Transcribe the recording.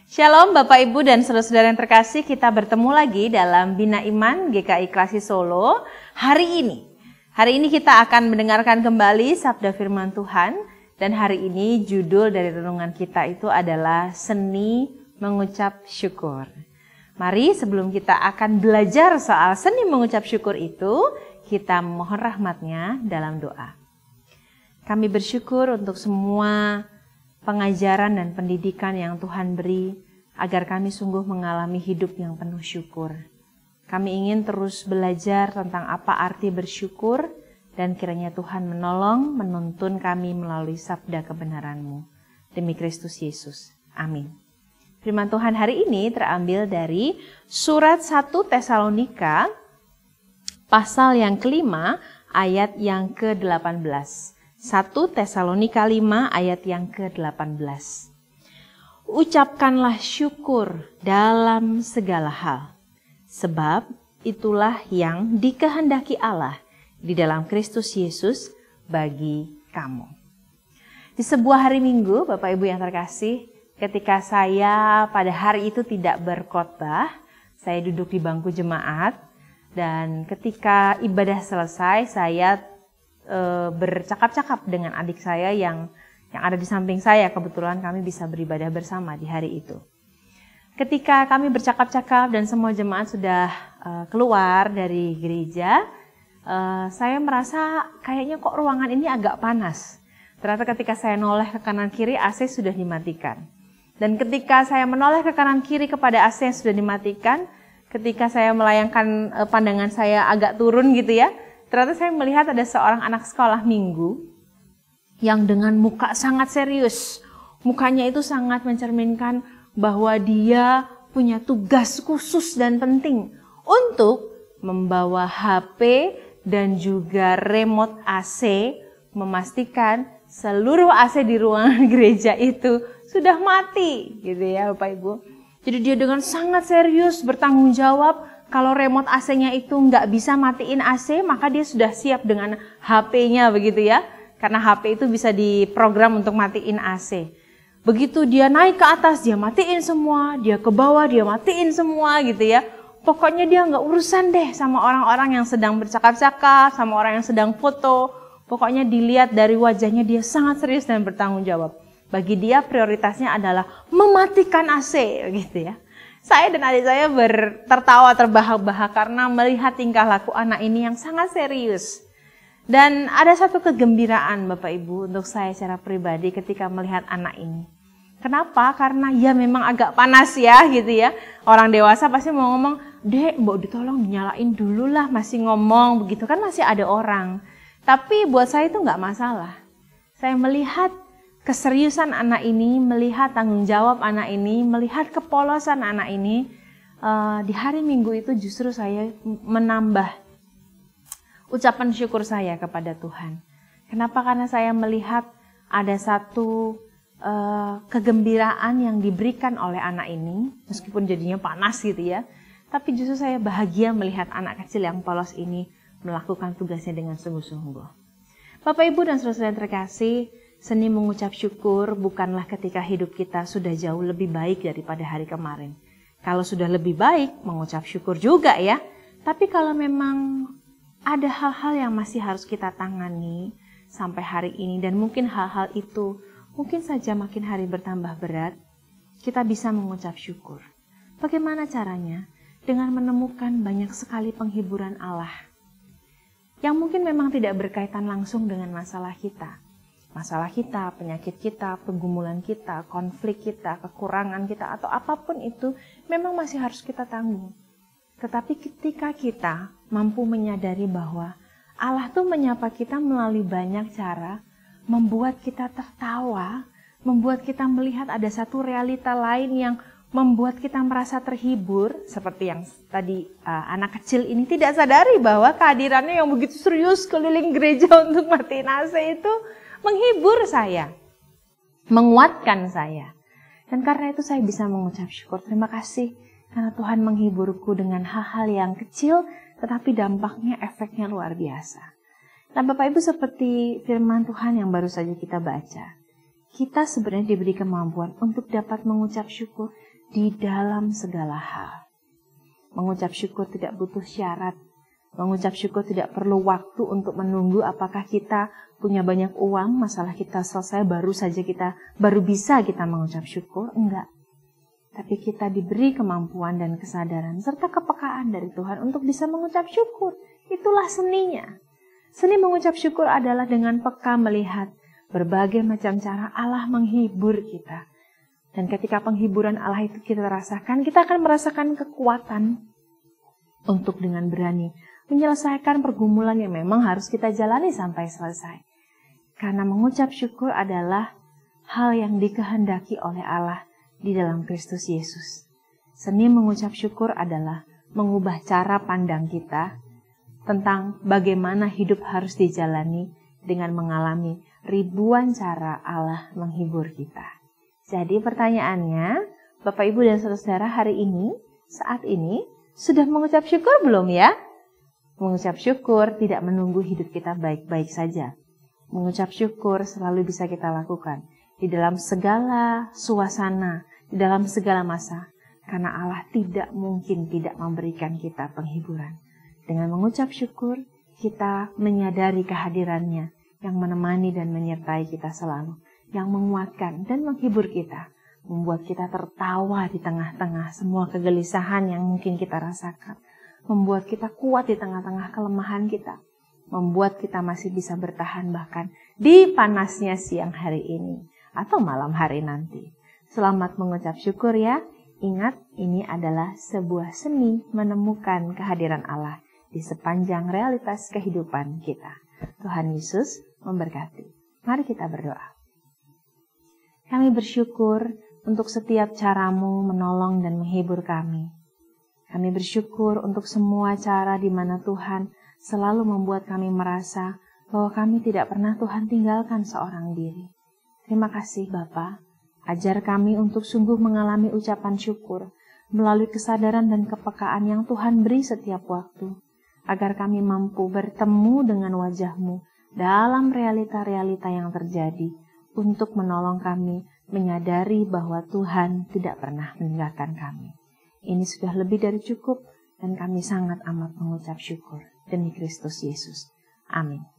Shalom Bapak Ibu dan saudara-saudara yang terkasih, kita bertemu lagi dalam Bina Iman GKI Klasi Solo hari ini. Hari ini kita akan mendengarkan kembali sabda firman Tuhan dan hari ini judul dari renungan kita itu adalah Seni Mengucap Syukur. Mari sebelum kita akan belajar soal seni mengucap syukur itu, kita mohon rahmat-Nya dalam doa. Kami bersyukur untuk semua pengajaran dan pendidikan yang Tuhan beri, agar kami sungguh mengalami hidup yang penuh syukur. Kami ingin terus belajar tentang apa arti bersyukur, dan kiranya Tuhan menolong, menuntun kami melalui sabda kebenaran-Mu. Demi Kristus Yesus. Amin. Firman Tuhan hari ini terambil dari surat 1 Tesalonika, pasal yang kelima, ayat yang ke-18. 1 Tesalonika 5 ayat yang ke-18. Ucapkanlah syukur dalam segala hal, sebab itulah yang dikehendaki Allah di dalam Kristus Yesus bagi kamu. Di sebuah hari Minggu, Bapak Ibu yang terkasih, ketika saya pada hari itu tidak berkhotbah, saya duduk di bangku jemaat, dan ketika ibadah selesai, saya bercakap-cakap dengan adik saya yang ada di samping saya. Kebetulan kami bisa beribadah bersama di hari itu. Ketika kami bercakap-cakap dan semua jemaat sudah keluar dari gereja, saya merasa kayaknya kok ruangan ini agak panas. Ternyata ketika saya noleh ke kanan kiri, AC sudah dimatikan. Dan ketika saya menoleh ke kanan kiri kepada AC yang sudah dimatikan, ketika saya melayangkan pandangan saya agak turun gitu ya, ternyata saya melihat ada seorang anak sekolah minggu yang dengan muka sangat serius. Mukanya itu sangat mencerminkan bahwa dia punya tugas khusus dan penting untuk membawa HP dan juga remote AC, memastikan seluruh AC di ruangan gereja itu sudah mati, gitu ya Bapak Ibu. Jadi dia dengan sangat serius bertanggung jawab, kalau remote AC-nya itu nggak bisa matiin AC, maka dia sudah siap dengan HP-nya begitu ya. Karena HP itu bisa diprogram untuk matiin AC. Begitu dia naik ke atas, dia matiin semua, dia ke bawah, dia matiin semua gitu ya. Pokoknya dia nggak urusan deh sama orang-orang yang sedang bercakap-cakap, sama orang yang sedang foto. Pokoknya dilihat dari wajahnya dia sangat serius dan bertanggung jawab. Bagi dia prioritasnya adalah mematikan AC gitu ya. Saya dan adik saya tertawa terbahak-bahak karena melihat tingkah laku anak ini yang sangat serius. Dan ada satu kegembiraan Bapak Ibu untuk saya secara pribadi ketika melihat anak ini. Kenapa? Karena ya memang agak panas ya gitu ya. Orang dewasa pasti mau ngomong, "Dek, mbok ditolong dinyalain dulu lah," masih ngomong begitu kan, masih ada orang. Tapi buat saya itu nggak masalah. Saya melihat keseriusan anak ini, melihat tanggung jawab anak ini, melihat kepolosan anak ini, di hari Minggu itu justru saya menambah ucapan syukur saya kepada Tuhan. Kenapa? Karena saya melihat ada satu kegembiraan yang diberikan oleh anak ini, meskipun jadinya panas gitu ya. Tapi justru saya bahagia melihat anak kecil yang polos ini melakukan tugasnya dengan sungguh-sungguh. Bapak Ibu dan saudara-saudara yang terkasih, seni mengucap syukur bukanlah ketika hidup kita sudah jauh lebih baik daripada hari kemarin. Kalau sudah lebih baik, mengucap syukur juga ya. Tapi kalau memang ada hal-hal yang masih harus kita tangani sampai hari ini, dan mungkin hal-hal itu mungkin saja makin hari bertambah berat, kita bisa mengucap syukur. Bagaimana caranya? Dengan menemukan banyak sekali penghiburan Allah yang mungkin memang tidak berkaitan langsung dengan masalah kita. Masalah kita, penyakit kita, pergumulan kita, konflik kita, kekurangan kita, atau apapun itu memang masih harus kita tanggung. Tetapi ketika kita mampu menyadari bahwa Allah tuh menyapa kita melalui banyak cara, membuat kita tertawa, membuat kita melihat ada satu realita lain yang membuat kita merasa terhibur, seperti yang tadi anak kecil ini tidak sadari bahwa kehadirannya yang begitu serius keliling gereja untuk matiin AC itu menghibur saya, menguatkan saya. Dan karena itu saya bisa mengucap syukur, terima kasih karena Tuhan menghiburku dengan hal-hal yang kecil, tetapi dampaknya, efeknya luar biasa. Nah Bapak Ibu, seperti firman Tuhan yang baru saja kita baca, kita sebenarnya diberi kemampuan untuk dapat mengucap syukur di dalam segala hal. Mengucap syukur tidak butuh syarat. Mengucap syukur tidak perlu waktu untuk menunggu apakah kita punya banyak uang, masalah kita selesai, baru bisa kita mengucap syukur. Enggak. Tapi kita diberi kemampuan dan kesadaran serta kepekaan dari Tuhan untuk bisa mengucap syukur. Itulah seninya. Seni mengucap syukur adalah dengan peka melihat berbagai macam cara Allah menghibur kita. Dan ketika penghiburan Allah itu kita rasakan, kita akan merasakan kekuatan untuk dengan berani menyelesaikan pergumulan yang memang harus kita jalani sampai selesai. Karena mengucap syukur adalah hal yang dikehendaki oleh Allah di dalam Kristus Yesus. Seni mengucap syukur adalah mengubah cara pandang kita tentang bagaimana hidup harus dijalani dengan mengalami ribuan cara Allah menghibur kita. Jadi pertanyaannya, Bapak, Ibu, dan Saudara hari ini, saat ini, sudah mengucap syukur belum ya? Mengucap syukur tidak menunggu hidup kita baik-baik saja. Mengucap syukur selalu bisa kita lakukan di dalam segala suasana, di dalam segala masa. Karena Allah tidak mungkin tidak memberikan kita penghiburan. Dengan mengucap syukur, kita menyadari kehadirannya yang menemani dan menyertai kita selalu, yang menguatkan dan menghibur kita, membuat kita tertawa di tengah-tengah semua kegelisahan yang mungkin kita rasakan, membuat kita kuat di tengah-tengah kelemahan kita, membuat kita masih bisa bertahan bahkan di panasnya siang hari ini atau malam hari nanti. Selamat mengucap syukur ya. Ingat, ini adalah sebuah seni menemukan kehadiran Allah di sepanjang realitas kehidupan kita. Tuhan Yesus memberkati. Mari kita berdoa. Kami bersyukur untuk setiap caramu menolong dan menghibur kami. Kami bersyukur untuk semua cara di mana Tuhan selalu membuat kami merasa bahwa kami tidak pernah Tuhan tinggalkan seorang diri. Terima kasih Bapa. Ajar kami untuk sungguh mengalami ucapan syukur melalui kesadaran dan kepekaan yang Tuhan beri setiap waktu, agar kami mampu bertemu dengan wajah-Mu dalam realita-realita yang terjadi untuk menolong kami menyadari bahwa Tuhan tidak pernah meninggalkan kami. Ini sudah lebih dari cukup dan kami sangat amat mengucap syukur demi Kristus Yesus. Amin.